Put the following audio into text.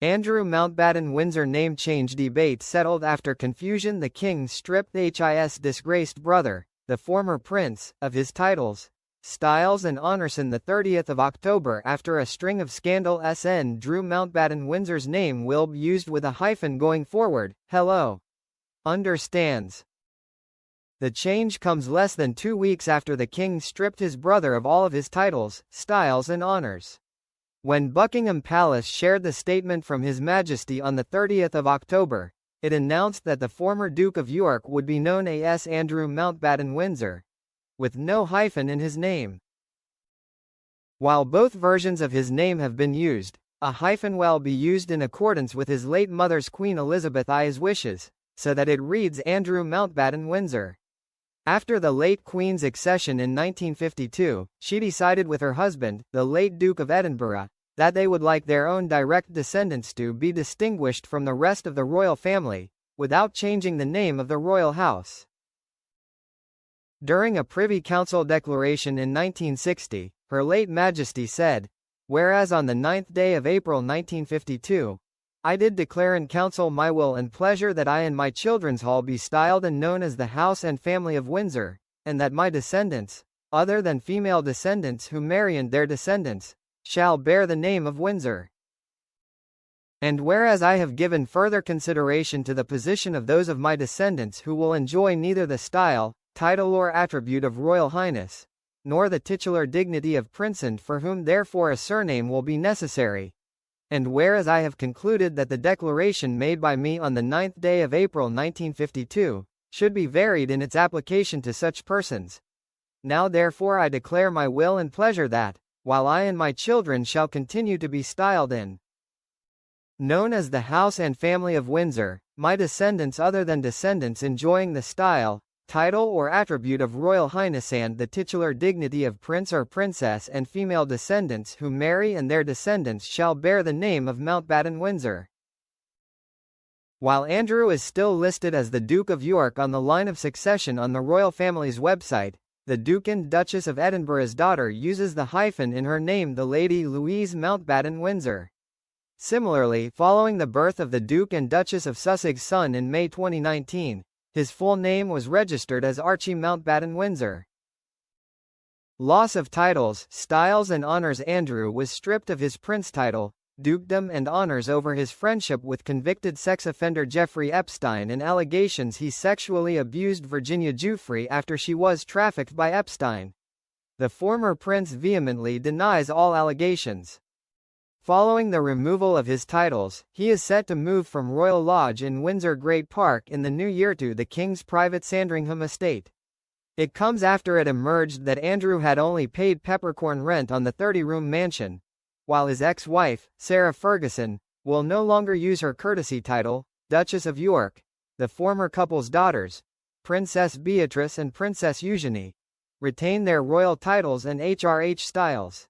Andrew Mountbatten Windsor name change debate settled after confusion. The king stripped his disgraced brother, the former prince, of his titles, styles and honours on the 30th of October after a string of scandal. Andrew Mountbatten Windsor's name will be used with a hyphen going forward. Hello. Understands. The change comes less than 2 weeks after the king stripped his brother of all of his titles, styles and honours. When Buckingham Palace shared the statement from His Majesty on the 30th of October, it announced that the former Duke of York would be known as Andrew Mountbatten Windsor, with no hyphen in his name. While both versions of his name have been used, a hyphen will be used in accordance with his late mother's Queen Elizabeth I's wishes, so that it reads Andrew Mountbatten Windsor. After the late Queen's accession in 1952, she decided with her husband, the late Duke of Edinburgh, that they would like their own direct descendants to be distinguished from the rest of the royal family, without changing the name of the royal house. During a Privy Council declaration in 1960, Her late Majesty said, "Whereas on the 9th day of April 1952, I did declare in council my will and pleasure that I and my children's hall be styled and known as the House and Family of Windsor, and that my descendants, other than female descendants who marry and their descendants, shall bear the name of Windsor. And whereas I have given further consideration to the position of those of my descendants who will enjoy neither the style, title or attribute of Royal Highness, nor the titular dignity of Prince, and for whom therefore a surname will be necessary, and whereas I have concluded that the declaration made by me on the 9th day of April 1952, should be varied in its application to such persons, now therefore I declare my will and pleasure that, while I and my children shall continue to be styled and known as the House and Family of Windsor, my descendants other than descendants enjoying the style, title or attribute of Royal Highness and the titular dignity of Prince or Princess, and female descendants who marry and their descendants shall bear the name of Mountbatten Windsor." While Andrew is still listed as the Duke of York on the line of succession on the royal family's website, the Duke and Duchess of Edinburgh's daughter uses the hyphen in her name, the Lady Louise Mountbatten Windsor. Similarly, following the birth of the Duke and Duchess of Sussex's son in May 2019, his full name was registered as Archie Mountbatten Windsor. Loss of titles, styles and honours. Andrew was stripped of his prince title, dukedom and honours over his friendship with convicted sex offender Jeffrey Epstein and allegations he sexually abused Virginia Giuffre after she was trafficked by Epstein. The former prince vehemently denies all allegations. Following the removal of his titles, he is set to move from Royal Lodge in Windsor Great Park in the new year to the King's private Sandringham estate. It comes after it emerged that Andrew had only paid peppercorn rent on the 30-room mansion, while his ex-wife, Sarah Ferguson, will no longer use her courtesy title, Duchess of York. The former couple's daughters, Princess Beatrice and Princess Eugenie, retain their royal titles and HRH styles.